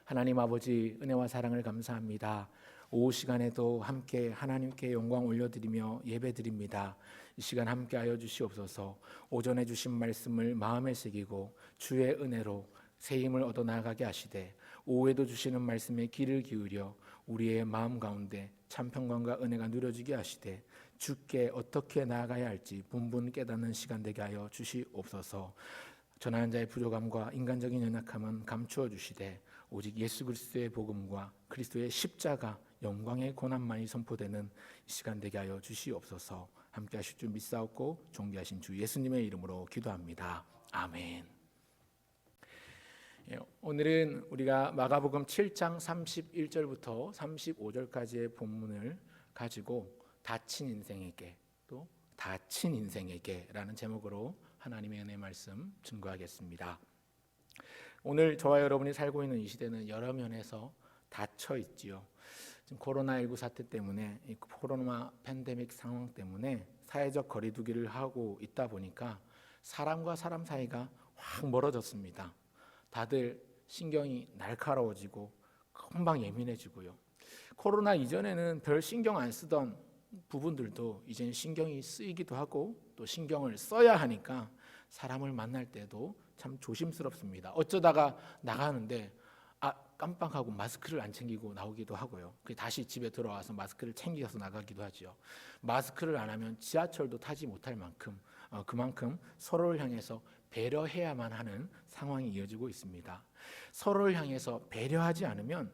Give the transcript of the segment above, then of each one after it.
하나님 아버지 은혜와 사랑을 감사합니다. 오후 시간에도 함께 하나님께 영광 올려드리며 예배드립니다. 이 시간 함께하여 주시옵소서. 오전에 주신 말씀을 마음에 새기고 주의 은혜로 새 힘을 얻어 나가게 하시되, 오후에도 주시는 말씀에 귀를 기울여 우리의 마음 가운데 참 평강과 은혜가 누려지게 하시되, 주께 어떻게 나아가야 할지 분분 깨닫는 시간 되게 하여 주시옵소서. 전하는 자의 부족함과 인간적인 연약함은 감추어 주시되, 오직 예수 그리스도의 복음과 그리스도의 십자가 영광의 고난만이 선포되는 이 시간 되게 하여 주시옵소서. 함께 하실 줄 믿사옵고 존귀하신 주 예수님의 이름으로 기도합니다. 아멘. 오늘은 우리가 마가복음 7장 31절부터 35절까지의 본문을 가지고 다친 인생에게, 또 다친 인생에게라는 제목으로 하나님의 은혜 말씀 증거하겠습니다. 오늘 저와 여러분이 살고 있는 이 시대는 여러 면에서 닫혀 있지요. 지금 코로나19 사태 때문에, 이 코로나 팬데믹 상황 때문에 사회적 거리두기를 하고 있다 보니까 사람과 사람 사이가 확 멀어졌습니다. 다들 신경이 날카로워지고 금방 예민해지고요. 코로나 이전에는 별 신경 안 쓰던 부분들도 이제는 신경이 쓰이기도 하고, 또 신경을 써야 하니까 사람을 만날 때도 참 조심스럽습니다. 어쩌다가 나가는데 깜빡하고 마스크를 안 챙기고 나오기도 하고요. 다시 집에 들어와서 마스크를 챙겨서 나가기도 하죠. 마스크를 안 하면 지하철도 타지 못할 만큼, 그만큼 서로를 향해서 배려해야만 하는 상황이 이어지고 있습니다. 서로를 향해서 배려하지 않으면,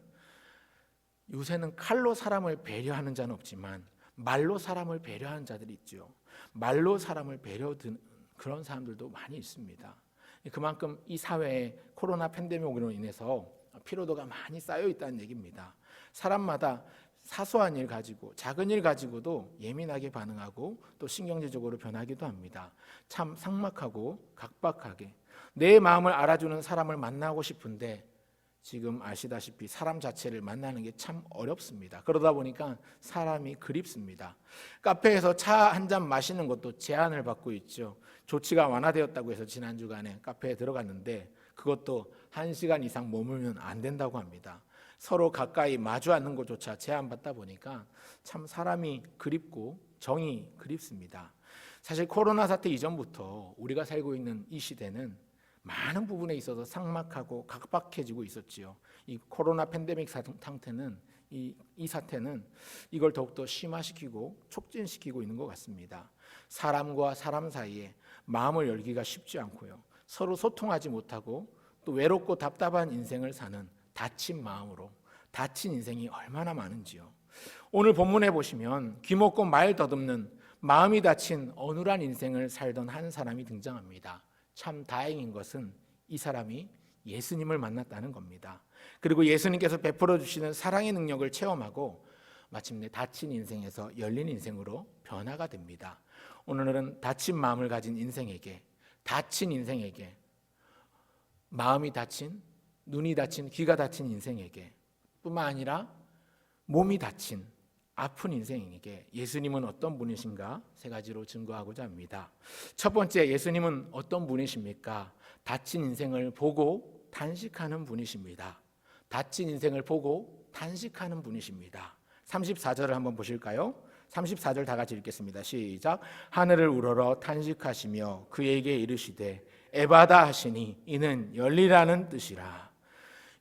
요새는 칼로 사람을 배려하는 자는 없지만 말로 사람을 배려하는 자들이 있죠. 말로 사람을 배려드는 그런 사람들도 많이 있습니다. 그만큼 이 사회에 코로나 팬데믹으로 인해서 피로도가 많이 쌓여 있다는 얘기입니다. 사람마다 사소한 일 가지고, 작은 일 가지고도 예민하게 반응하고 또 신경질적으로 변하기도 합니다. 참 삭막하고 각박하게 내 마음을 알아주는 사람을 만나고 싶은데, 지금 아시다시피 사람 자체를 만나는 게 참 어렵습니다. 그러다 보니까 사람이 그립습니다. 카페에서 차 한 잔 마시는 것도 제한을 받고 있죠. 조치가 완화되었다고 해서 지난 주간에 카페에 들어갔는데 그것도 1시간 이상 머물면 안 된다고 합니다. 서로 가까이 마주 앉는 것조차 제한받다 보니까 참 사람이 그립고 정이 그립습니다. 사실 코로나 사태 이전부터 우리가 살고 있는 이 시대는 많은 부분에 있어서 삭막하고 각박해지고 있었지요. 이 코로나 팬데믹 상태는, 이 사태는 이걸 더욱더 심화시키고 촉진시키고 있는 것 같습니다. 사람과 사람 사이에 마음을 열기가 쉽지 않고요. 서로 소통하지 못하고 또 외롭고 답답한 인생을 사는 다친 마음으로, 다친 인생이 얼마나 많은지요. 오늘 본문에 보시면 귀먹고 말 더듬는 마음이 다친 어눌한 인생을 살던 한 사람이 등장합니다. 참 다행인 것은 이 사람이 예수님을 만났다는 겁니다. 그리고 예수님께서 베풀어 주시는 사랑의 능력을 체험하고 마침내 다친 인생에서 열린 인생으로 변화가 됩니다. 오늘은 다친 마음을 가진 인생에게, 다친 인생에게, 마음이 다친, 눈이 다친, 귀가 다친 인생에게, 뿐만 아니라 몸이 다친 아픈 인생에게 예수님은 어떤 분이신가 3가지로 증거하고자 합니다. 첫 번째, 예수님은 어떤 분이십니까? 다친 인생을 보고 탄식하는 분이십니다. 다친 인생을 보고 탄식하는 분이십니다. 34절을 한번 보실까요? 34절 다 같이 읽겠습니다. 시작. 하늘을 우러러 탄식하시며 그에게 이르시되 에바다 하시니 이는 열리라는 뜻이라.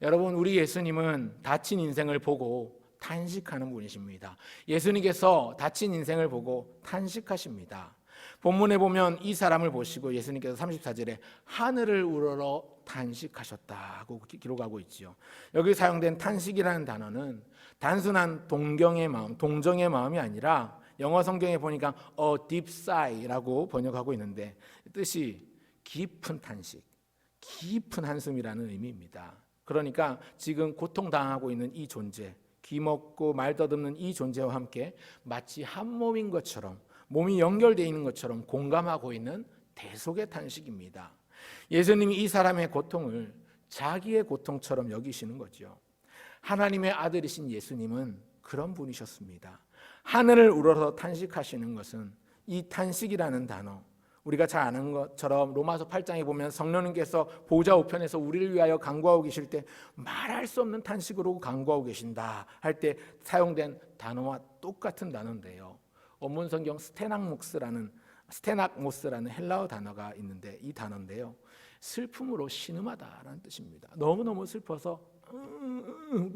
여러분, 우리 예수님은 다친 인생을 보고 탄식하는 분이십니다. 예수님께서 다친 인생을 보고 탄식하십니다. 본문에 보면 이 사람을 보시고 예수님께서 34절에 하늘을 우러러 탄식하셨다고 기록하고 있지요. 여기 사용된 탄식이라는 단어는 단순한 동경의 마음, 동정의 마음이 아니라 영어 성경에 보니까 a deep sigh라고 번역하고 있는데, 뜻이 깊은 탄식, 깊은 한숨이라는 의미입니다. 그러니까 지금 고통당하고 있는 이 존재, 귀먹고 말 더듬는 이 존재와 함께 마치 한 몸인 것처럼, 몸이 연결되어 있는 것처럼 공감하고 있는 대속의 탄식입니다. 예수님이 이 사람의 고통을 자기의 고통처럼 여기시는 거죠. 하나님의 아들이신 예수님은 그런 분이셨습니다. 하늘을 우러러 탄식하시는 것은, 이 탄식이라는 단어, 우리가 잘 아는 것처럼 로마서 8장에 보면 성령님께서 보좌 우편에서 우리를 위하여 간구하고 계실 때 말할 수 없는 탄식으로 간구하고 계신다 할 때 사용된 단어와 똑같은 단어인데요. 원문 성경 스테낙모스라는 헬라어 단어가 있는데 이 단어인데요. 슬픔으로 신음하다라는 뜻입니다. 너무너무 슬퍼서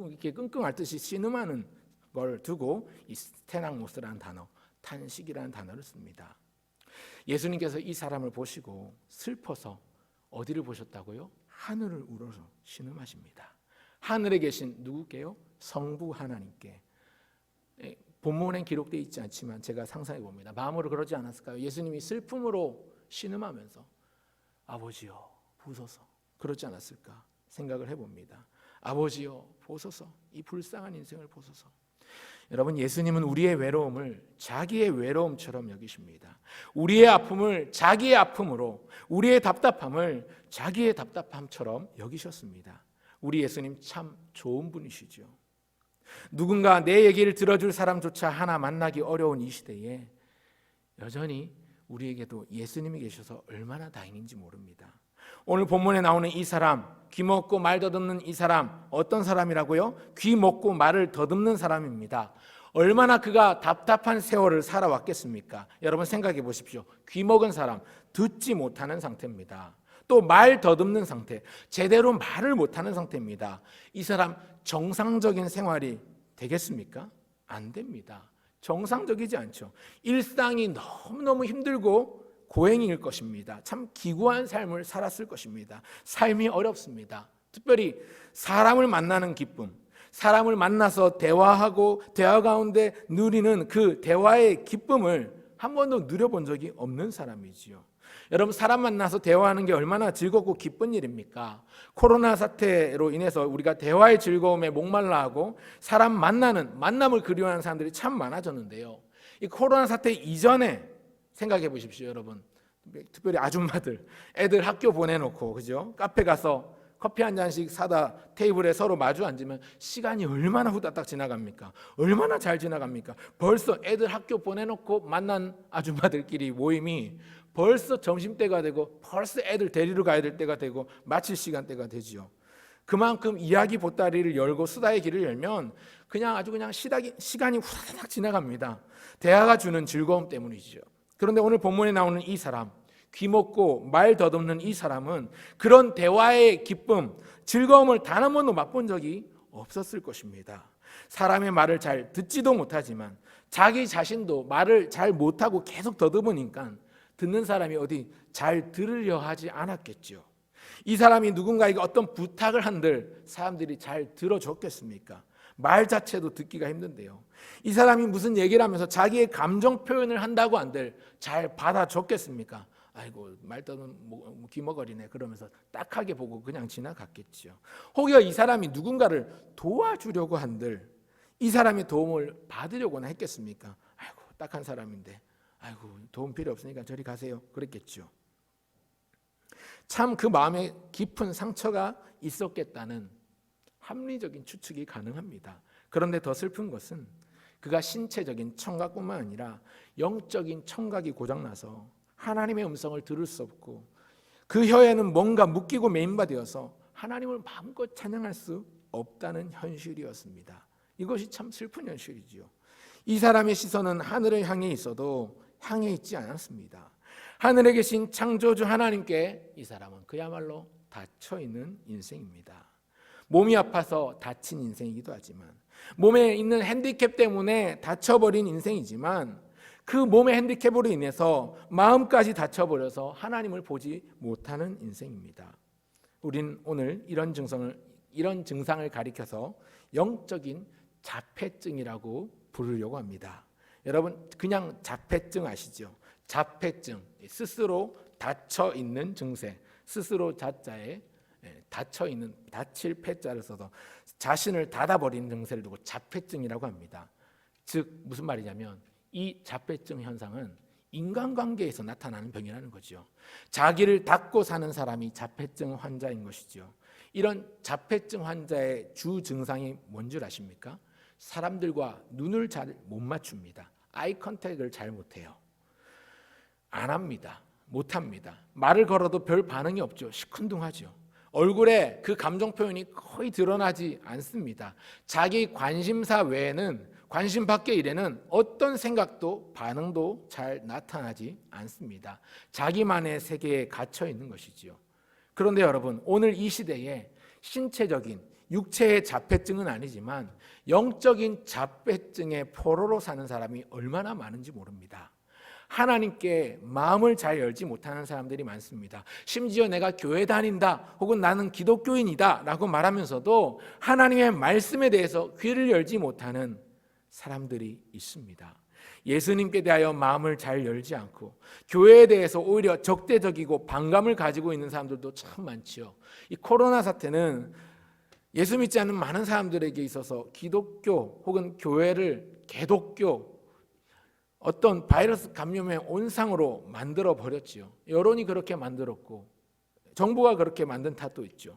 이렇게 끙끙 앓듯이 신음하는 걸 두고 이 스테낙모스라는 단어, 탄식이라는 단어를 씁니다. 예수님께서 이 사람을 보시고 슬퍼서 어디를 보셨다고요? 하늘을 우러서 신음하십니다. 하늘에 계신 누구께요? 성부 하나님께. 본문엔 기록되어 있지 않지만 제가 상상해 봅니다. 마음으로 그러지 않았을까요? 예수님이 슬픔으로 신음하면서 아버지여 보소서, 그러지 않았을까 생각을 해봅니다. 아버지여 보소서, 이 불쌍한 인생을 보소서. 여러분, 예수님은 우리의 외로움을 자기의 외로움처럼 여기십니다. 우리의 아픔을 자기의 아픔으로, 우리의 답답함을 자기의 답답함처럼 여기셨습니다. 우리 예수님 참 좋은 분이시죠. 누군가 내 얘기를 들어줄 사람조차 하나 만나기 어려운 이 시대에 여전히 우리에게도 예수님이 계셔서 얼마나 다행인지 모릅니다. 오늘 본문에 나오는 이 사람, 귀 먹고 말 더듬는 이 사람, 어떤 사람이라고요? 귀 먹고 말을 더듬는 사람입니다. 얼마나 그가 답답한 세월을 살아왔겠습니까? 여러분 생각해 보십시오. 귀 먹은 사람, 듣지 못하는 상태입니다. 또 말 더듬는 상태, 제대로 말을 못하는 상태입니다. 이 사람 정상적인 생활이 되겠습니까? 안 됩니다. 정상적이지 않죠. 일상이 너무너무 힘들고 고행일 것입니다. 참 기구한 삶을 살았을 것입니다. 삶이 어렵습니다. 특별히 사람을 만나는 기쁨, 사람을 만나서 대화하고 대화 가운데 누리는 그 대화의 기쁨을 한 번도 누려본 적이 없는 사람이지요. 여러분, 사람 만나서 대화하는 게 얼마나 즐겁고 기쁜 일입니까? 코로나 사태로 인해서 우리가 대화의 즐거움에 목말라하고 사람 만남을 그리워하는 사람들이 참 많아졌는데요. 이 코로나 사태 이전에 생각해 보십시오, 여러분. 특별히 아줌마들, 애들 학교 보내놓고, 그죠? 카페 가서 커피 한 잔씩 사다 테이블에 서로 마주 앉으면 시간이 얼마나 후다닥 지나갑니까? 얼마나 잘 지나갑니까? 벌써 애들 학교 보내놓고 만난 아줌마들끼리 모임이 벌써 점심때가 되고 벌써 애들 데리러 가야 될 때가 되고 마칠 시간대가 되지요. 그만큼 이야기 보따리를 열고 수다의 길을 열면 그냥 시간이 후다닥 지나갑니다. 대화가 주는 즐거움 때문이죠. 그런데 오늘 본문에 나오는 이 사람, 귀 먹고 말 더듬는 이 사람은 그런 대화의 기쁨, 즐거움을 단 한 번도 맛본 적이 없었을 것입니다. 사람의 말을 잘 듣지도 못하지만 자기 자신도 말을 잘 못하고 계속 더듬으니까 듣는 사람이 어디 잘 들으려 하지 않았겠죠. 이 사람이 누군가에게 어떤 부탁을 한들 사람들이 잘 들어줬겠습니까? 말 자체도 듣기가 힘든데요. 이 사람이 무슨 얘기를 하면서 자기의 감정 표현을 한다고 한들 잘 받아줬겠습니까? 아이고 말떠는 귀머거리네 그러면서 딱하게 보고 그냥 지나갔겠죠. 혹여 이 사람이 누군가를 도와주려고 한들 이 사람의 도움을 받으려고나 했겠습니까? 아이고 딱한 사람인데 아이고 도움 필요 없으니까 저리 가세요 그랬겠죠. 참 그 마음에 깊은 상처가 있었겠다는 합리적인 추측이 가능합니다. 그런데 더 슬픈 것은 그가 신체적인 청각뿐만 아니라 영적인 청각이 고장나서 하나님의 음성을 들을 수 없고 그 혀에는 뭔가 묶이고 매인바 되어서 하나님을 마음껏 찬양할 수 없다는 현실이었습니다. 이것이 참 슬픈 현실이지요. 이 사람의 시선은 하늘을 향해 있어도 향해 있지 않았습니다. 하늘에 계신 창조주 하나님께 이 사람은 그야말로 닫혀있는 인생입니다. 몸이 아파서 다친 인생이기도 하지만 몸에 있는 핸디캡 때문에 다쳐버린 인생이지만 그 몸의 핸디캡으로 인해서 마음까지 다쳐버려서 하나님을 보지 못하는 인생입니다. 우린 오늘 이런 증상을 가리켜서 영적인 자폐증이라고 부르려고 합니다. 여러분 그냥 자폐증 아시죠? 자폐증, 스스로 닫혀있는 증세, 스스로 자자에 닫혀있는, 닫힐 패자를 써서 자신을 닫아버리는 증세를 두고 자폐증이라고 합니다. 즉 무슨 말이냐면 이 자폐증 현상은 인간관계에서 나타나는 병이라는 거죠. 자기를 닫고 사는 사람이 자폐증 환자인 것이죠. 이런 자폐증 환자의 주 증상이 뭔 줄 아십니까? 사람들과 눈을 잘 못 맞춥니다. 아이 컨택을 잘 못해요. 안 합니다. 못합니다. 말을 걸어도 별 반응이 없죠. 시큰둥하죠. 얼굴에 그 감정 표현이 거의 드러나지 않습니다. 자기 관심사 외에는, 관심 밖의 일에는 어떤 생각도 반응도 잘 나타나지 않습니다. 자기만의 세계에 갇혀 있는 것이지요. 그런데 여러분, 오늘 이 시대에 신체적인 육체의 자폐증은 아니지만 영적인 자폐증의 포로로 사는 사람이 얼마나 많은지 모릅니다. 하나님께 마음을 잘 열지 못하는 사람들이 많습니다. 심지어 내가 교회 다닌다 혹은 나는 기독교인이다 라고 말하면서도 하나님의 말씀에 대해서 귀를 열지 못하는 사람들이 있습니다. 예수님께 대하여 마음을 잘 열지 않고 교회에 대해서 오히려 적대적이고 반감을 가지고 있는 사람들도 참 많지요. 이 코로나 사태는 예수 믿지 않는 많은 사람들에게 있어서 기독교 혹은 교회를 개독교, 어떤 바이러스 감염의 온상으로 만들어 버렸지요. 여론이 그렇게 만들었고 정부가 그렇게 만든 탓도 있죠.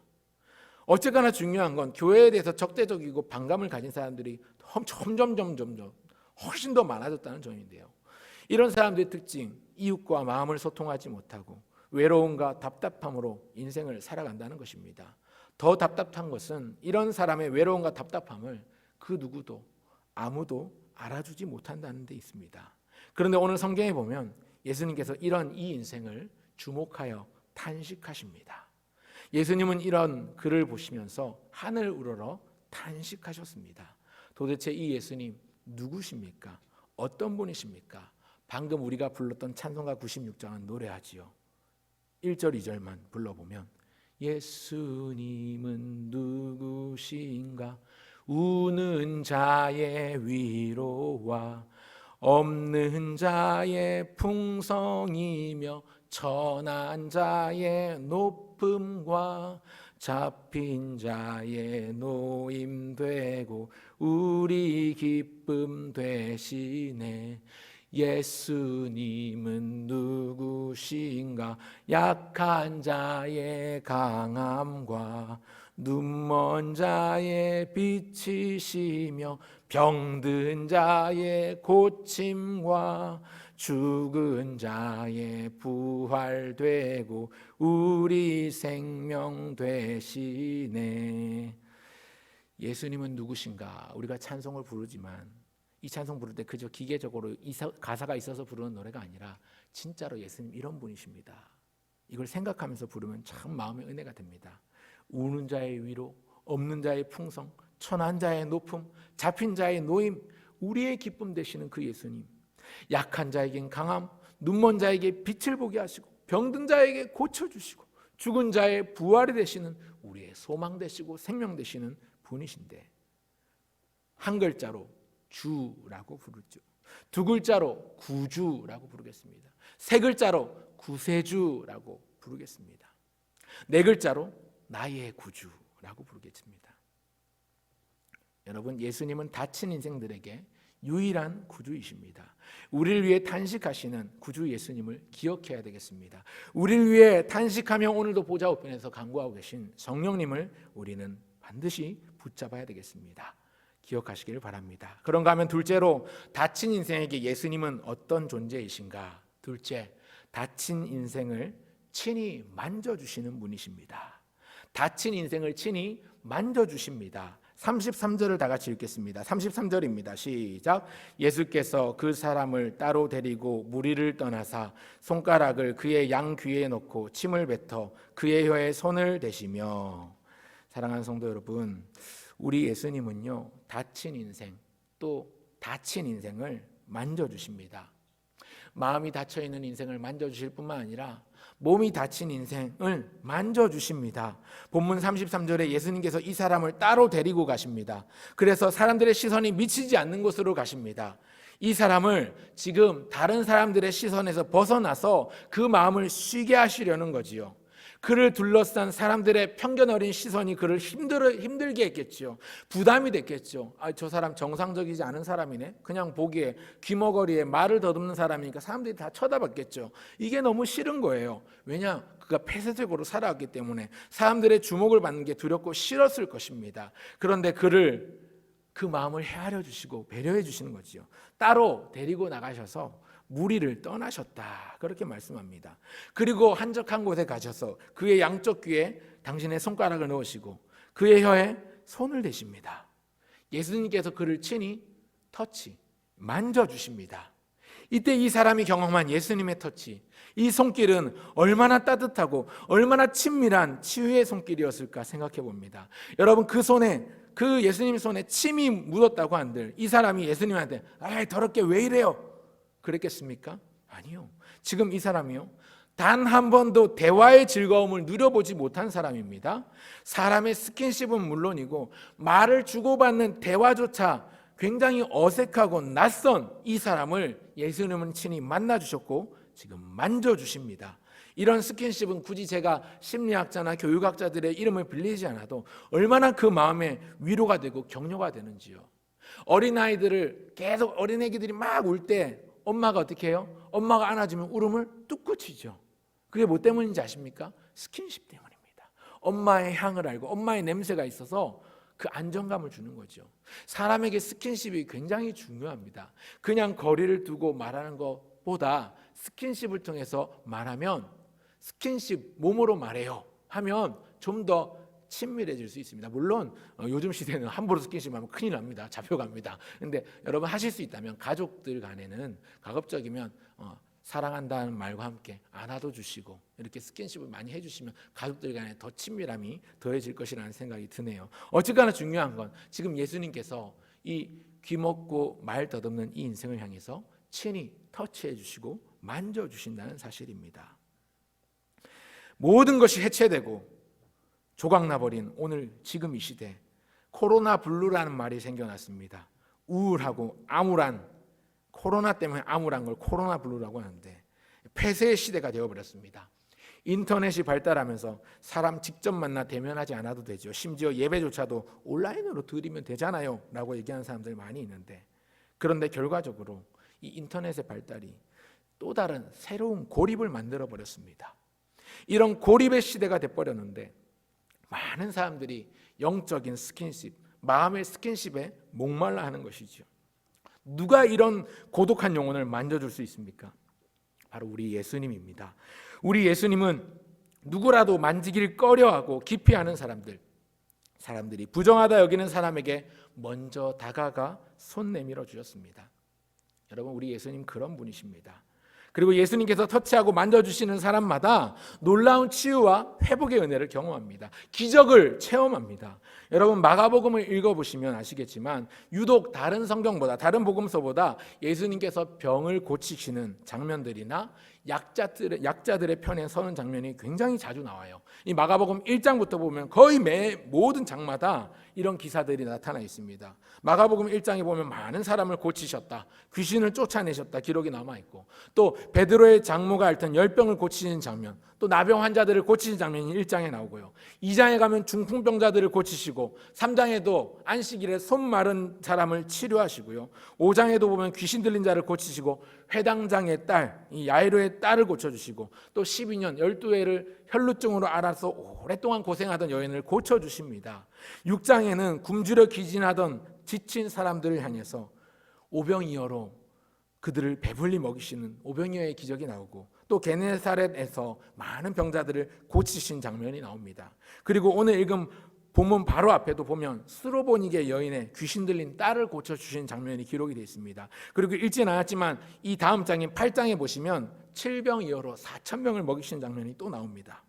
어쨌거나 중요한 건 교회에 대해서 적대적이고 반감을 가진 사람들이 점점 훨씬 더 많아졌다는 점인데요. 이런 사람들의 특징, 이웃과 마음을 소통하지 못하고 외로움과 답답함으로 인생을 살아간다는 것입니다. 더 답답한 것은 이런 사람의 외로움과 답답함을 그 누구도 아무도 알아주지 못한다는 데 있습니다. 그런데 오늘 성경에 보면 예수님께서 이런 이 인생을 주목하여 탄식하십니다. 예수님은 이런 글을 보시면서 하늘 우러러 탄식하셨습니다. 도대체 이 예수님 누구십니까? 어떤 분이십니까? 방금 우리가 불렀던 찬송가 96장은 노래하지요. 1절 2절만 불러보면 예수님은 누구신가? 우는 자의 위로와 없는 자의 풍성이며 천한 자의 높음과 잡힌 자의 노임되고 우리 기쁨 되시네. 예수님은 누구신가? 약한 자의 강함과 눈먼 자의 빛이시며 병든 자의 고침과 죽은 자의 부활되고 우리 생명 되시네. 예수님은 누구신가? 우리가 찬송을 부르지만 이 찬송 부를 때 그저 기계적으로 가사가 있어서 부르는 노래가 아니라 진짜로 예수님 이런 분이십니다. 이걸 생각하면서 부르면 참 마음의 은혜가 됩니다. 우는 자의 위로, 없는 자의 풍성, 천한 자의 높음, 잡힌 자의 노임, 우리의 기쁨 되시는 그 예수님. 약한 자에겐 강함, 눈먼 자에게 빛을 보게 하시고 병든 자에게 고쳐주시고 죽은 자의 부활이 되시는 우리의 소망 되시고 생명 되시는 분이신데 한 글자로 주라고 부르죠. 두 글자로 구주라고 부르겠습니다. 세 글자로 구세주라고 부르겠습니다. 네 글자로 나의 구주라고 부르겠습니다. 여러분, 예수님은 다친 인생들에게 유일한 구주이십니다. 우리를 위해 탄식하시는 구주 예수님을 기억해야 되겠습니다. 우리를 위해 탄식하며 오늘도 보좌 우편에서 간구하고 계신 성령님을 우리는 반드시 붙잡아야 되겠습니다. 기억하시기를 바랍니다. 그런가 하면 둘째로 다친 인생에게 예수님은 어떤 존재이신가? 둘째, 다친 인생을 친히 만져주시는 분이십니다. 다친 인생을 친히 만져주십니다. 33절을 다 같이 읽겠습니다. 33절입니다. 시작. 예수께서 그 사람을 따로 데리고 무리를 떠나사 손가락을 그의 양 귀에 넣고 침을 뱉어 그의 혀에 손을 대시며. 사랑하는 성도 여러분, 우리 예수님은요, 다친 인생, 또 다친 인생을 만져주십니다. 마음이 닫혀있는 인생을 만져주실 뿐만 아니라 몸이 다친 인생을 만져주십니다. 본문 33절에 예수님께서 이 사람을 따로 데리고 가십니다. 그래서 사람들의 시선이 미치지 않는 곳으로 가십니다. 이 사람을 지금 다른 사람들의 시선에서 벗어나서 그 마음을 쉬게 하시려는 거지요. 그를 둘러싼 사람들의 편견 어린 시선이 그를 힘들게 했겠죠. 부담이 됐겠죠. 저 사람 정상적이지 않은 사람이네. 그냥 보기에 귀머거리에 말을 더듬는 사람이니까 사람들이 다 쳐다봤겠죠. 이게 너무 싫은 거예요. 왜냐? 그가 폐쇄적으로 살아왔기 때문에 사람들의 주목을 받는 게 두렵고 싫었을 것입니다. 그런데 그를 그 마음을 헤아려 주시고 배려해 주시는 거지요. 따로 데리고 나가셔서 무리를 떠나셨다. 그렇게 말씀합니다. 그리고 한적한 곳에 가셔서 그의 양쪽 귀에 당신의 손가락을 넣으시고 그의 혀에 손을 대십니다. 예수님께서 그를 친히 터치, 만져주십니다. 이때 이 사람이 경험한 예수님의 터치, 이 손길은 얼마나 따뜻하고 얼마나 친밀한 치유의 손길이었을까 생각해 봅니다. 여러분, 그 손에, 그 예수님 손에 침이 묻었다고 한들 이 사람이 예수님한테 아이 더럽게 왜 이래요? 그랬겠습니까? 아니요. 지금 이 사람이요, 단 한 번도 대화의 즐거움을 누려보지 못한 사람입니다. 사람의 스킨십은 물론이고 말을 주고받는 대화조차 굉장히 어색하고 낯선 이 사람을 예수님은 친히 만나주셨고 지금 만져주십니다. 이런 스킨십은 굳이 제가 심리학자나 교육학자들의 이름을 빌리지 않아도 얼마나 그 마음에 위로가 되고 격려가 되는지요. 어린아이들을 계속, 어린애기들이 막 울 때 엄마가 어떻게 해요? 엄마가 안아주면 울음을 뚝 그치죠. 그게 뭐 때문인지 아십니까? 스킨십 때문입니다. 엄마의 향을 알고 엄마의 냄새가 있어서 그 안정감을 주는 거죠. 사람에게 스킨십이 굉장히 중요합니다. 그냥 거리를 두고 말하는 것보다 스킨십을 통해서 말하면, 스킨십 몸으로 말해요 하면 좀 더 친밀해질 수 있습니다. 물론 요즘 시대는 함부로 스킨십하면 큰일 납니다. 잡혀갑니다. 근데 여러분 하실 수 있다면 가족들 간에는 가급적이면 사랑한다는 말과 함께 안아도 주시고 이렇게 스킨십을 많이 해주시면 가족들 간에 더 친밀함이 더해질 것이라는 생각이 드네요. 어쨌거나 중요한 건 지금 예수님께서 이 귀먹고 말 더듬는 이 인생을 향해서 친히 터치해 주시고 만져주신다는 사실입니다. 모든 것이 해체되고 조각나버린 오늘 지금 이 시대, 코로나 블루라는 말이 생겨났습니다. 우울하고 암울한, 코로나 때문에 암울한 걸 코로나 블루라고 하는데 폐쇄의 시대가 되어버렸습니다. 인터넷이 발달하면서 사람 직접 만나 대면하지 않아도 되죠. 심지어 예배조차도 온라인으로 드리면 되잖아요 라고 얘기하는 사람들 많이 있는데, 그런데 결과적으로 이 인터넷의 발달이 또 다른 새로운 고립을 만들어 버렸습니다. 이런 고립의 시대가 돼버렸는데 많은 사람들이 영적인 스킨십, 마음의 스킨십에 목말라 하는 것이죠. 누가 이런 고독한 영혼을 만져줄 수 있습니까? 바로 우리 예수님입니다. 우리 예수님은 누구라도 만지기를 꺼려하고 기피하는 사람들이 부정하다 여기는 사람에게 먼저 다가가 손 내밀어 주셨습니다. 여러분, 우리 예수님 그런 분이십니다. 그리고 예수님께서 터치하고 만져주시는 사람마다 놀라운 치유와 회복의 은혜를 경험합니다. 기적을 체험합니다. 여러분, 마가복음을 읽어보시면 아시겠지만 유독 다른 성경보다, 다른 복음서보다 예수님께서 병을 고치시는 장면들이나 약자들의 편에 서는 장면이 굉장히 자주 나와요. 이 마가복음 1장부터 보면 거의 모든 장마다 이런 기사들이 나타나 있습니다. 마가복음 1장에 보면 많은 사람을 고치셨다, 귀신을 쫓아내셨다 기록이 남아있고, 또 베드로의 장모가 앓던 열병을 고치시는 장면, 또 나병 환자들을 고치시는 장면이 1장에 나오고요. 2장에 가면 중풍병자들을 고치시고, 3장에도 안식일에 손 마른 사람을 치료하시고요. 5장에도 보면 귀신 들린 자를 고치시고, 회당장의 딸, 이 야이로의 딸을 고쳐주시고, 또 12년 12회를 혈루증으로 앓아서 오랫동안 고생하던 여인을 고쳐주십니다. 6장에는 굶주려 기진하던 지친 사람들을 향해서 오병이어로 그들을 배불리 먹이시는 오병이어의 기적이 나오고, 또 게네사렛에서 많은 병자들을 고치신 장면이 나옵니다. 그리고 오늘 읽은 본문 바로 앞에도 보면 스로보니게 여인의 귀신 들린 딸을 고쳐주신 장면이 기록이 되어 있습니다. 그리고 읽지는 않았지만 이 다음 장인 8장에 보시면 7병이어로 4,000명을 먹이신 장면이 또 나옵니다.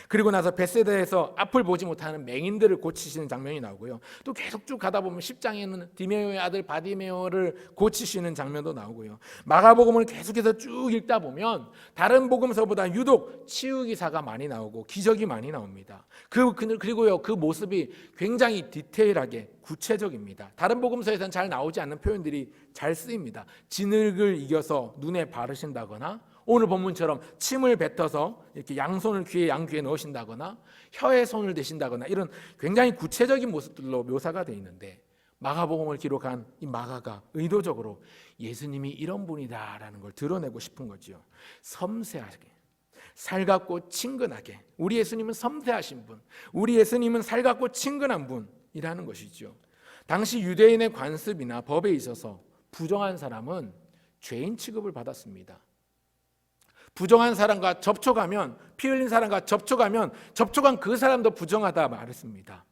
그리고 나서 벳세다에서 앞을 보지 못하는 맹인들을 고치시는 장면이 나오고요. 또 계속 쭉 가다 보면 10장에는 디메오의 아들 바디메오를 고치시는 장면도 나오고요. 마가복음을 계속해서 쭉 읽다 보면 다른 복음서보다 유독 치유 기사가 많이 나오고 기적이 많이 나옵니다. 그리고요, 그 모습이 굉장히 디테일하게 구체적입니다. 다른 복음서에서는 잘 나오지 않는 표현들이 잘 쓰입니다. 진흙을 이겨서 눈에 바르신다거나, 오늘 본문처럼 침을 뱉어서 이렇게 양손을 양귀에 넣으신다거나, 혀에 손을 대신다거나, 이런 굉장히 구체적인 모습들로 묘사가 되어 있는데, 마가복음을 기록한 이 마가가 의도적으로 예수님이 이런 분이다라는 걸 드러내고 싶은 거죠. 섬세하게, 살갑고 친근하게. 우리 예수님은 섬세하신 분, 우리 예수님은 살갑고 친근한 분이라는 것이죠. 당시 유대인의 관습이나 법에 있어서 부정한 사람은 죄인 취급을 받았습니다. 부정한 사람과 접촉하면, 피 흘린 사람과 접촉하면 접촉한 그 사람도 부정하다 말했습니다.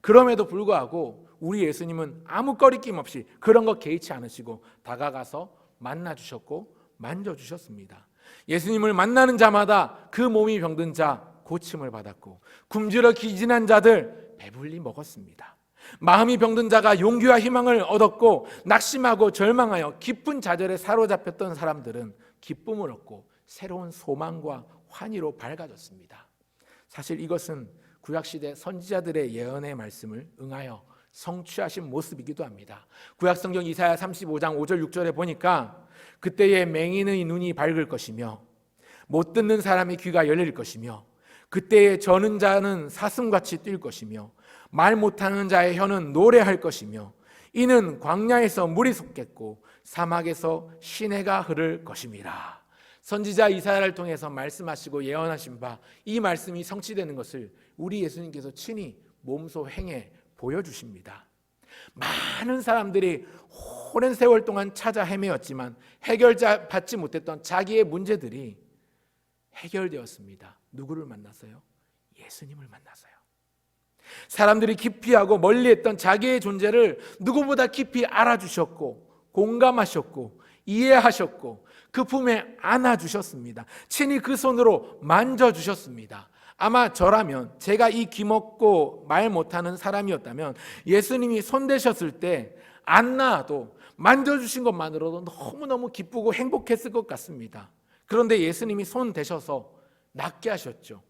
그럼에도 불구하고 우리 예수님은 아무 꺼리낌 없이 그런 거 개의치 않으시고 다가가서 만나주셨고 만져주셨습니다. 예수님을 만나는 자마다 그 몸이 병든 자 고침을 받았고, 굶주려 기진한 자들 배불리 먹었습니다. 마음이 병든 자가 용기와 희망을 얻었고, 낙심하고 절망하여 깊은 좌절에 사로잡혔던 사람들은 기쁨을 얻고 새로운 소망과 환희로 밝아졌습니다. 사실 이것은 구약시대 선지자들의 예언의 말씀을 응하여 성취하신 모습이기도 합니다. 구약성경 이사야 35장 5절 6절에 보니까 그때에 맹인의 눈이 밝을 것이며 못 듣는 사람의 귀가 열릴 것이며 그때에 저는 자는 사슴같이 뛸 것이며 말 못하는 자의 혀는 노래할 것이며 이는 광야에서 물이 솟겠고 사막에서 시내가 흐를 것임이라. 선지자 이사야를 통해서 말씀하시고 예언하신 바 이 말씀이 성취되는 것을 우리 예수님께서 친히 몸소 행해 보여주십니다. 많은 사람들이 오랜 세월 동안 찾아 헤매었지만 해결받지 못했던 자기의 문제들이 해결되었습니다. 누구를 만났어요? 예수님을 만나서요. 사람들이 기피하고 멀리했던 자기의 존재를 누구보다 깊이 알아주셨고 공감하셨고 이해하셨고 그 품에 안아주셨습니다. 친히 그 손으로 만져주셨습니다. 아마 저라면, 제가 이 귀먹고 말 못하는 사람이었다면 예수님이 손대셨을 때 안 나아도 만져주신 것만으로도 너무너무 기쁘고 행복했을 것 같습니다. 그런데 예수님이 손 대셔서 낫게 하셨죠.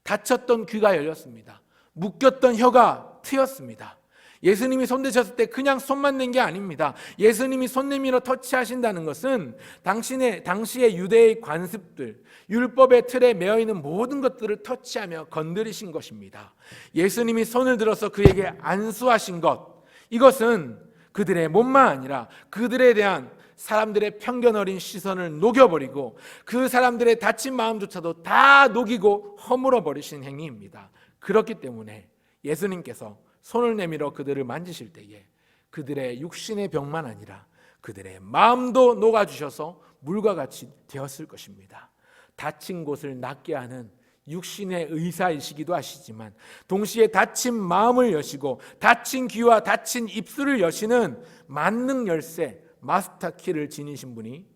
다쳤던 귀가 열렸습니다. 묶였던 혀가 트였습니다. 예수님이 손 대셨을 때 그냥 손만 낸 게 아닙니다. 예수님이 손 내밀어 터치하신다는 것은 당시의 유대의 관습들, 율법의 틀에 매여 있는 모든 것들을 터치하며 건드리신 것입니다. 예수님이 손을 들어서 그에게 안수하신 것, 이것은 그들의 몸만 아니라 그들에 대한 사람들의 편견 어린 시선을 녹여버리고 그 사람들의 다친 마음조차도 다 녹이고 허물어 버리신 행위입니다. 그렇기 때문에 예수님께서 손을 내밀어 그들을 만지실 때에 그들의 육신의 병만 아니라 그들의 마음도 녹아주셔서 물과 같이 되었을 것입니다. 다친 곳을 낫게 하는 육신의 의사이시기도 하시지만 동시에 다친 마음을 여시고 다친 귀와 다친 입술을 여시는 만능 열쇠 마스터키를 지니신 분이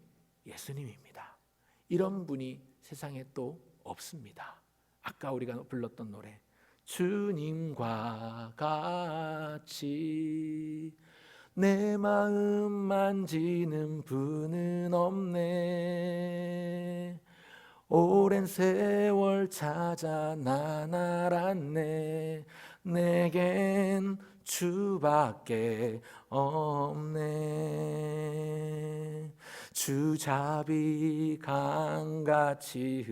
예수님입니다. 이런 분이 세상에 또 없습니다. 아까 우리가 불렀던 노래, 주님과 같이 내 마음 만지는 분은 없네. 오랜 세월 찾아 난 알았네. 내겐 주밖에 없네. 주 자비 강같이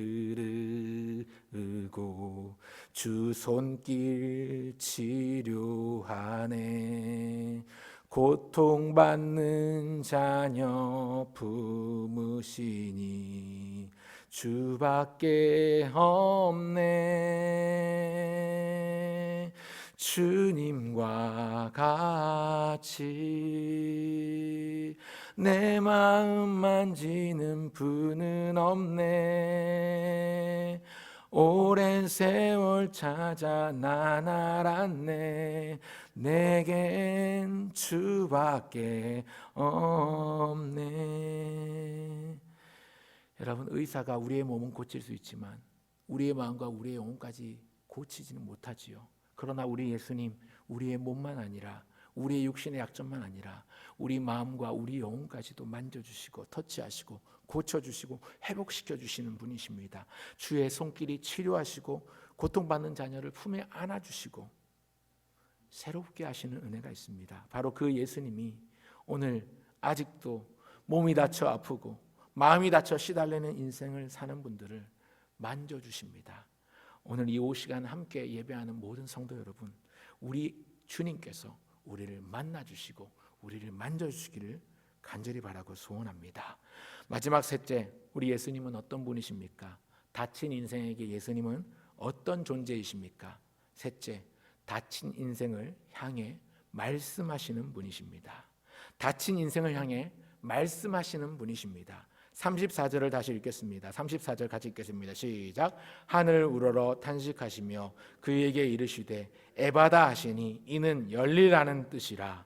흐르고 주 손길 치료하네. 고통받는 자녀 품으시니 주밖에 없네. 주님과 같이 내 마음 만지는 분은 없네. 오랜 세월 찾아 난 알았네. 내겐 주밖에 없네. 여러분, 의사가 우리의 몸은 고칠 수 있지만 우리의 마음과 우리의 영혼까지 고치지는 못하지요. 그러나 우리 예수님, 우리의 몸만 아니라 우리의 육신의 약점만 아니라 우리 마음과 우리 영혼까지도 만져주시고 터치하시고 고쳐주시고 회복시켜주시는 분이십니다. 주의 손길이 치료하시고 고통받는 자녀를 품에 안아주시고 새롭게 하시는 은혜가 있습니다. 바로 그 예수님이 오늘 아직도 몸이 다쳐 아프고 마음이 다쳐 시달리는 인생을 사는 분들을 만져주십니다. 오늘 이 오후 시간 함께 예배하는 모든 성도 여러분, 우리 주님께서 우리를 만나주시고 우리를 만져주시기를 간절히 바라고 소원합니다. 마지막 셋째, 우리 예수님은 어떤 분이십니까? 다친 인생에게 예수님은 어떤 존재이십니까? 셋째, 다친 인생을 향해 말씀하시는 분이십니다. 다친 인생을 향해 말씀하시는 분이십니다. 34절을 다시 읽겠습니다. 34절 같이 읽겠습니다. 시작. 하늘 우러러 탄식하시며 그에게 이르시되 에바다 하시니 이는 열리라는 뜻이라.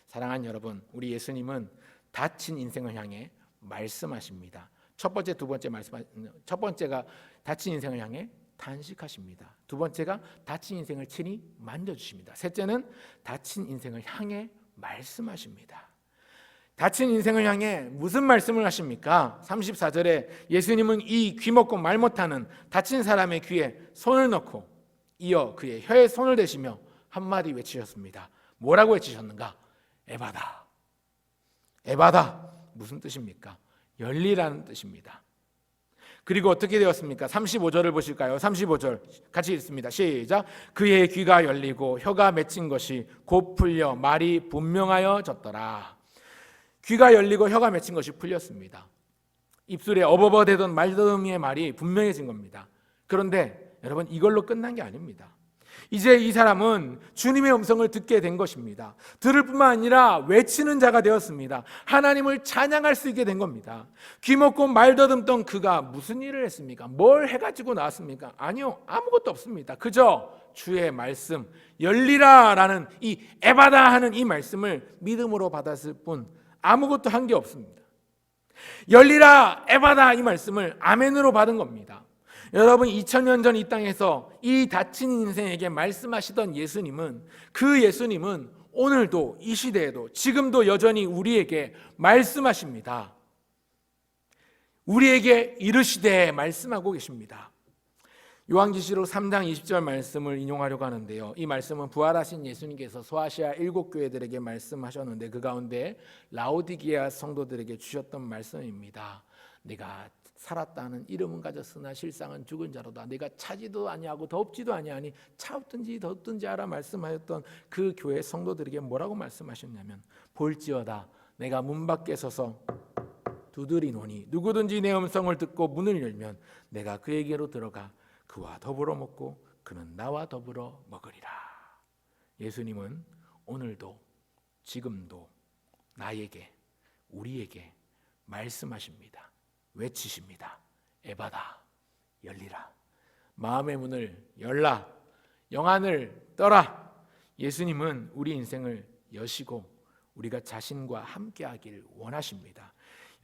사랑하는 여러분, 우리 예수님은 닫힌 인생을 향해 말씀하십니다. 첫 번째, 두 번째 첫 번째가 닫힌 인생을 향해 탄식하십니다. 두 번째가 닫힌 인생을 친히 만져주십니다. 셋째는 닫힌 인생을 향해 말씀하십니다. 닫힌 인생을 향해 무슨 말씀을 하십니까? 34절에 예수님은 이 귀먹고 말 못하는 닫힌 사람의 귀에 손을 넣고 이어 그의 혀에 손을 대시며 한마디 외치셨습니다. 뭐라고 외치셨는가? 에바다. 에바다. 무슨 뜻입니까? 열리라는 뜻입니다. 그리고 어떻게 되었습니까? 35절을 보실까요? 35절 같이 읽습니다. 시작. 그의 귀가 열리고 혀가 맺힌 것이 곧 풀려 말이 분명하여졌더라. 귀가 열리고 혀가 맺힌 것이 풀렸습니다. 입술에 어버버대던 말더미의 말이 분명해진 겁니다. 그런데 여러분, 이걸로 끝난 게 아닙니다. 이제 이 사람은 주님의 음성을 듣게 된 것입니다. 들을 뿐만 아니라 외치는 자가 되었습니다. 하나님을 찬양할 수 있게 된 겁니다. 귀먹고 말 더듬던 그가 무슨 일을 했습니까? 뭘 해가지고 나왔습니까? 아니요, 아무것도 없습니다. 그저 주의 말씀, 열리라라는 이 에바다 하는 이 말씀을 믿음으로 받았을 뿐 아무것도 한 게 없습니다. 열리라 에바다 이 말씀을 아멘으로 받은 겁니다. 여러분, 2000년 전 이 땅에서 이 닫힌 인생에게 말씀하시던 예수님은, 그 예수님은 오늘도 이 시대에도 지금도 여전히 우리에게 말씀하십니다. 우리에게 이르시되 말씀하고 계십니다. 요한계시록 3장 20절 말씀을 인용하려고 하는데요, 이 말씀은 부활하신 예수님께서 소아시아 7교회들에게 말씀하셨는데 그 가운데 라오디게아 성도들에게 주셨던 말씀입니다. 내가 살았다는 이름은 가졌으나 실상은 죽은 자로다. 내가 차지도 아니하고 덥지도 아니하니 차없든지 덥든지 하라 말씀하였던 그 교회 성도들에게 뭐라고 말씀하셨냐면, 볼지어다 내가 문 밖에 서서 두드리노니 누구든지 내 음성을 듣고 문을 열면 내가 그에게로 들어가 그와 더불어 먹고 그는 나와 더불어 먹으리라. 예수님은 오늘도 지금도 나에게, 우리에게 말씀하십니다. 외치십니다. 에바다, 열리라. 마음의 문을 열라. 영안을 떠라. 예수님은 우리 인생을 여시고 우리가 자신과 함께하길 원하십니다.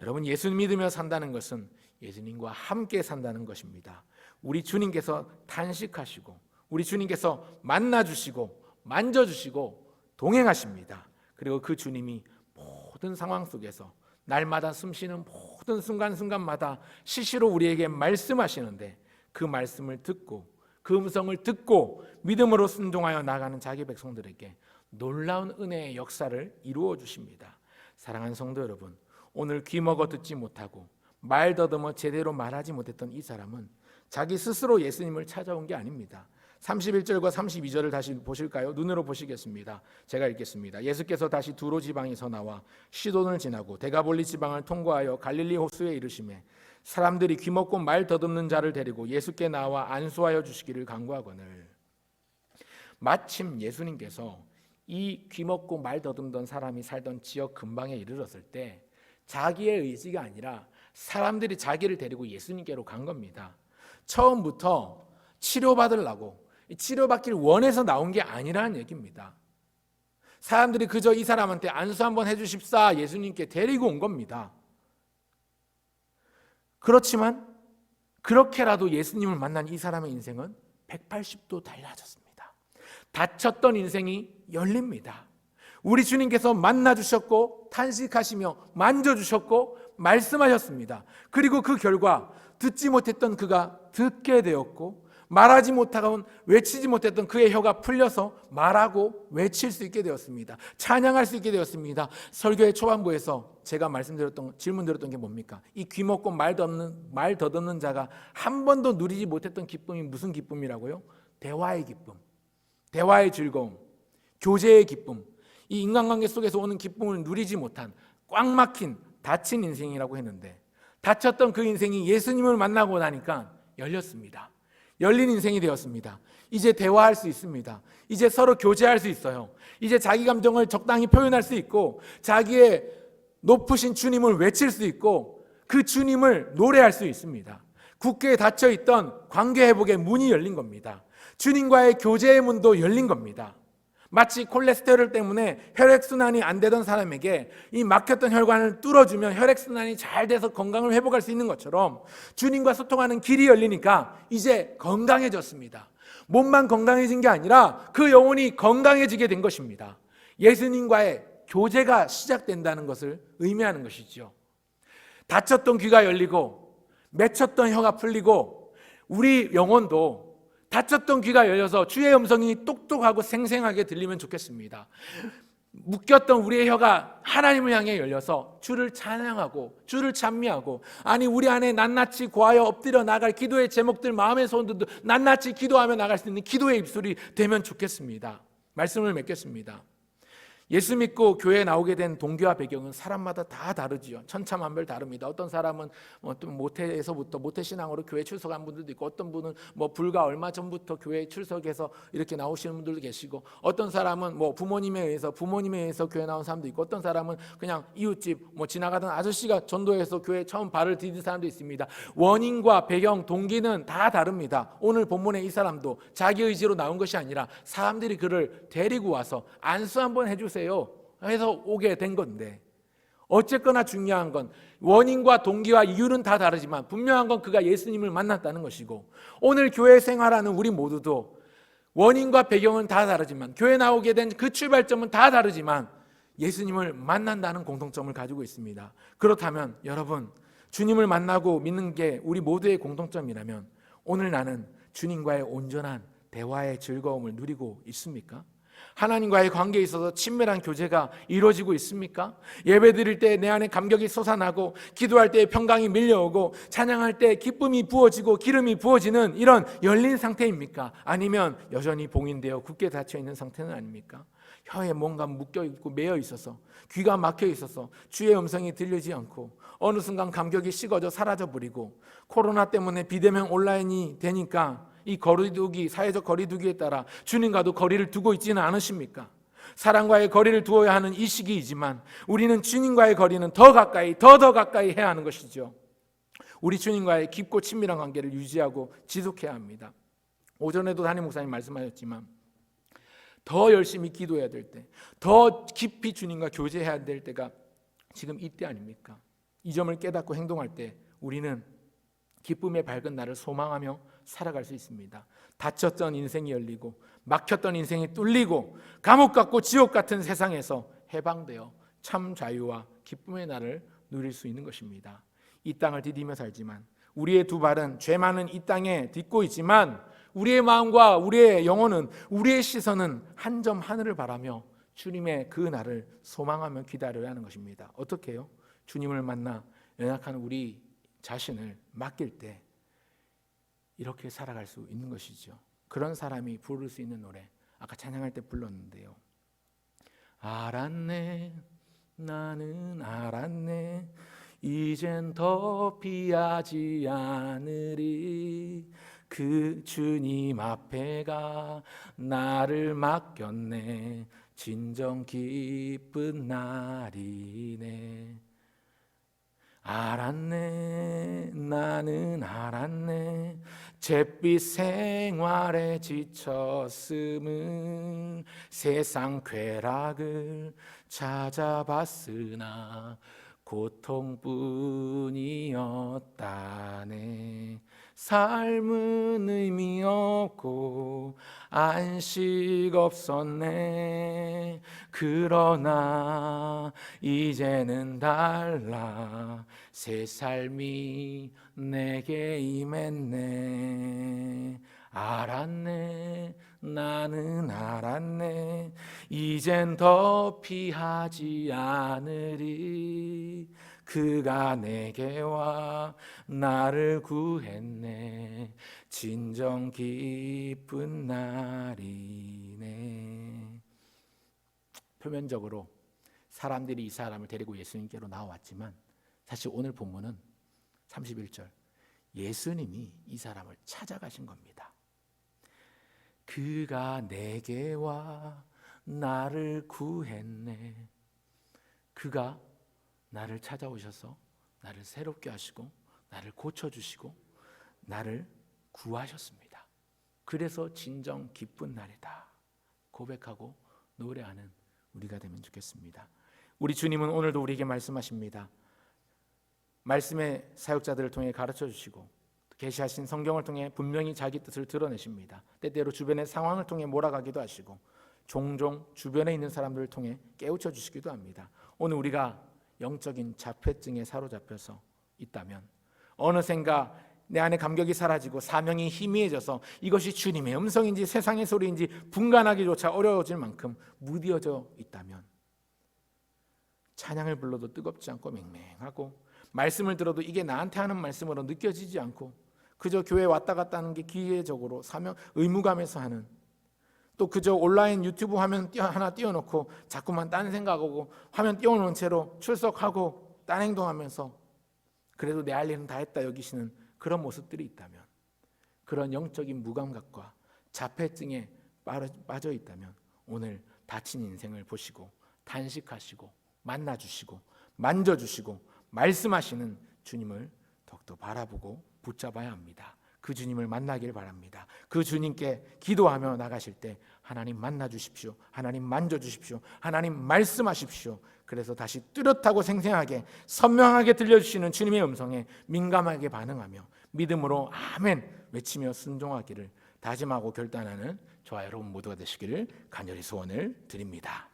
여러분, 예수 믿으며 산다는 것은 예수님과 함께 산다는 것입니다. 우리 주님께서 탄식하시고 우리 주님께서 만나주시고 만져주시고 동행하십니다. 그리고 그 주님이 모든 상황 속에서 날마다 숨쉬는 모든 순간순간마다 시시로 우리에게 말씀하시는데, 그 말씀을 듣고 그 음성을 듣고 믿음으로 순종하여 나가는 자기 백성들에게 놀라운 은혜의 역사를 이루어 주십니다. 사랑하는 성도 여러분, 오늘 귀먹어 듣지 못하고 말 더듬어 제대로 말하지 못했던 이 사람은 자기 스스로 예수님을 찾아온 게 아닙니다. 31절과 32절을 다시 보실까요? 눈으로 보시겠습니다. 제가 읽겠습니다. 예수께서 다시 두로 지방에서 나와 시돈을 지나고 데가볼리 지방을 통과하여 갈릴리 호수에 이르시매 사람들이 귀먹고 말 더듬는 자를 데리고 예수께 나와 안수하여 주시기를 간구하거늘. 마침 예수님께서 이 귀먹고 말 더듬던 사람이 살던 지역 근방에 이르렀을 때 자기의 의지가 아니라 사람들이 자기를 데리고 예수님께로 간 겁니다. 처음부터 치료받으려고, 치료받길 원해서 나온 게 아니라는 얘기입니다. 사람들이 그저 이 사람한테 안수 한번 해주십사 예수님께 데리고 온 겁니다. 그렇지만 그렇게라도 예수님을 만난 이 사람의 인생은 180도 달라졌습니다. 닫혔던 인생이 열립니다. 우리 주님께서 만나주셨고 탄식하시며 만져주셨고 말씀하셨습니다. 그리고 그 결과 듣지 못했던 그가 듣게 되었고, 말하지 못하고 외치지 못했던 그의 혀가 풀려서 말하고 외칠 수 있게 되었습니다. 찬양할 수 있게 되었습니다. 설교의 초반부에서 제가 질문드렸던 게 뭡니까? 이 귀먹고 말 더듬는 자가 한 번도 누리지 못했던 기쁨이 무슨 기쁨이라고요? 대화의 기쁨, 대화의 즐거움, 교제의 기쁨. 이 인간관계 속에서 오는 기쁨을 누리지 못한 꽉 막힌 닫힌 인생이라고 했는데, 닫혔던 그 인생이 예수님을 만나고 나니까 열렸습니다. 열린 인생이 되었습니다. 이제 대화할 수 있습니다. 이제 서로 교제할 수 있어요. 이제 자기 감정을 적당히 표현할 수 있고 자기의 높으신 주님을 외칠 수 있고 그 주님을 노래할 수 있습니다. 굳게 닫혀있던 관계회복의 문이 열린 겁니다. 주님과의 교제의 문도 열린 겁니다. 마치 콜레스테롤 때문에 혈액순환이 안 되던 사람에게 이 막혔던 혈관을 뚫어주면 혈액순환이 잘 돼서 건강을 회복할 수 있는 것처럼 주님과 소통하는 길이 열리니까 이제 건강해졌습니다. 몸만 건강해진 게 아니라 그 영혼이 건강해지게 된 것입니다. 예수님과의 교제가 시작된다는 것을 의미하는 것이죠. 닫혔던 귀가 열리고 맺혔던 혀가 풀리고 우리 영혼도 닫혔던 귀가 열려서 주의 음성이 똑똑하고 생생하게 들리면 좋겠습니다. 묶였던 우리의 혀가 하나님을 향해 열려서 주를 찬양하고 주를 찬미하고, 아니 우리 안에 낱낱이 고하여 엎드려 나갈 기도의 제목들, 마음의 소원들도 낱낱이 기도하며 나갈 수 있는 기도의 입술이 되면 좋겠습니다. 말씀을 맺겠습니다. 예수 믿고 교회에 나오게 된 동기와 배경은 사람마다 다 다르지요. 천차만별 다릅니다. 어떤 사람은 또 모태에서부터 모태신앙으로 교회 출석한 분들도 있고, 어떤 분은 불과 얼마 전부터 교회에 출석해서 이렇게 나오시는 분들도 계시고, 어떤 사람은 부모님에 의해서 교회 나온 사람도 있고, 어떤 사람은 그냥 이웃집 지나가던 아저씨가 전도해서 교회에 처음 발을 디딘 사람도 있습니다. 원인과 배경, 동기는 다 다릅니다. 오늘 본문의 이 사람도 자기 의지로 나온 것이 아니라 사람들이 그를 데리고 와서 안수 한번 해주세요 해서 오게 된 건데, 어쨌거나 중요한 건 원인과 동기와 이유는 다 다르지만 분명한 건 그가 예수님을 만났다는 것이고, 오늘 교회 생활하는 우리 모두도 원인과 배경은 다 다르지만, 교회 나오게 된 그 출발점은 다 다르지만 예수님을 만난다는 공통점을 가지고 있습니다. 그렇다면 여러분, 주님을 만나고 믿는 게 우리 모두의 공통점이라면 오늘 나는 주님과의 온전한 대화의 즐거움을 누리고 있습니까? 하나님과의 관계에 있어서 친밀한 교제가 이루어지고 있습니까? 예배 드릴 때 내 안에 감격이 솟아나고, 기도할 때 평강이 밀려오고, 찬양할 때 기쁨이 부어지고 기름이 부어지는 이런 열린 상태입니까? 아니면 여전히 봉인되어 굳게 닫혀있는 상태는 아닙니까? 혀에 뭔가 묶여있고 매여 있어서, 귀가 막혀 있어서 주의 음성이 들리지 않고, 어느 순간 감격이 식어져 사라져버리고, 코로나 때문에 비대면 온라인이 되니까 이 거리두기, 사회적 거리두기에 따라 주님과도 거리를 두고 있지는 않으십니까? 사랑과의 거리를 두어야 하는 이 시기이지만 우리는 주님과의 거리는 더 가까이, 더 가까이 해야 하는 것이죠. 우리 주님과의 깊고 친밀한 관계를 유지하고 지속해야 합니다. 오전에도 담임 목사님 말씀하셨지만 더 열심히 기도해야 될 때, 더 깊이 주님과 교제해야 될 때가 지금 이때 아닙니까? 이 점을 깨닫고 행동할 때 우리는 기쁨의 밝은 날을 소망하며 살아갈 수 있습니다. 닫혔던 인생이 열리고 막혔던 인생이 뚫리고 감옥 같고 지옥 같은 세상에서 해방되어 참 자유와 기쁨의 날을 누릴 수 있는 것입니다. 이 땅을 디디며 살지만, 우리의 두 발은 죄 많은 이 땅에 딛고 있지만 우리의 마음과 우리의 영혼은, 우리의 시선은 한 점 하늘을 바라며 주님의 그 날을 소망하며 기다려야 하는 것입니다. 어떻게 해요? 주님을 만나 연약한 우리 자신을 맡길 때 이렇게 살아갈 수 있는 것이죠. 그런 사람이 부를 수 있는 노래, 아까 찬양할 때 불렀는데요. 알았네, 나는 알았네, 이젠 더 피하지 않으리, 그 주님 앞에가 나를 맡겼네, 진정 기쁜 날이네. 알았네, 나는 알았네, 잿빛 생활에 지쳤음은 세상 쾌락을 찾아봤으나 고통뿐이었다네. 삶은 의미 없고 안식 없었네. 그러나 이제는 달라, 새 삶이 내게 임했네. 알았네, 나는 알았네, 이젠 더 피하지 않으리, 그가 내게 와 나를 구했네, 진정 기쁜 날이네. 표면적으로 사람들이 이 사람을 데리고 예수님께로 나왔지만 사실 오늘 본문은 31절, 예수님이 이 사람을 찾아가신 겁니다. 그가 내게 와 나를 구했네. 그가 나를 찾아오셔서 나를 새롭게 하시고 나를 고쳐주시고 나를 구하셨습니다. 그래서 진정 기쁜 날이다 고백하고 노래하는 우리가 되면 좋겠습니다. 우리 주님은 오늘도 우리에게 말씀하십니다. 말씀의 사역자들을 통해 가르쳐 주시고 계시하신 성경을 통해 분명히 자기 뜻을 드러내십니다. 때때로 주변의 상황을 통해 몰아가기도 하시고 종종 주변에 있는 사람들을 통해 깨우쳐 주시기도 합니다. 오늘 우리가 영적인 자폐증에 사로잡혀서 있다면 어느샌가 내 안에 감격이 사라지고 사명이 희미해져서 이것이 주님의 음성인지 세상의 소리인지 분간하기조차 어려워질 만큼 무뎌져 있다면 찬양을 불러도 뜨겁지 않고 맹맹하고 말씀을 들어도 이게 나한테 하는 말씀으로 느껴지지 않고 그저 교회 왔다 갔다 하는 게 기계적으로 사명 의무감에서 하는, 또 그저 온라인 유튜브 화면 하나 띄워놓고 자꾸만 딴 생각하고 화면 띄워놓은 채로 출석하고 딴 행동하면서 그래도 내 할 일은 다 했다 여기시는 그런 모습들이 있다면, 그런 영적인 무감각과 자폐증에 빠져 있다면 오늘 다친 인생을 보시고 단식하시고 만나주시고 만져주시고 말씀하시는 주님을 더욱더 바라보고 붙잡아야 합니다. 그 주님을 만나길 바랍니다. 그 주님께 기도하며 나가실 때 하나님 만나주십시오, 하나님 만져주십시오, 하나님 말씀하십시오. 그래서 다시 뚜렷하고 생생하게 선명하게 들려주시는 주님의 음성에 민감하게 반응하며 믿음으로 아멘 외치며 순종하기를 다짐하고 결단하는 저와 여러분 모두가 되시기를 간절히 소원을 드립니다.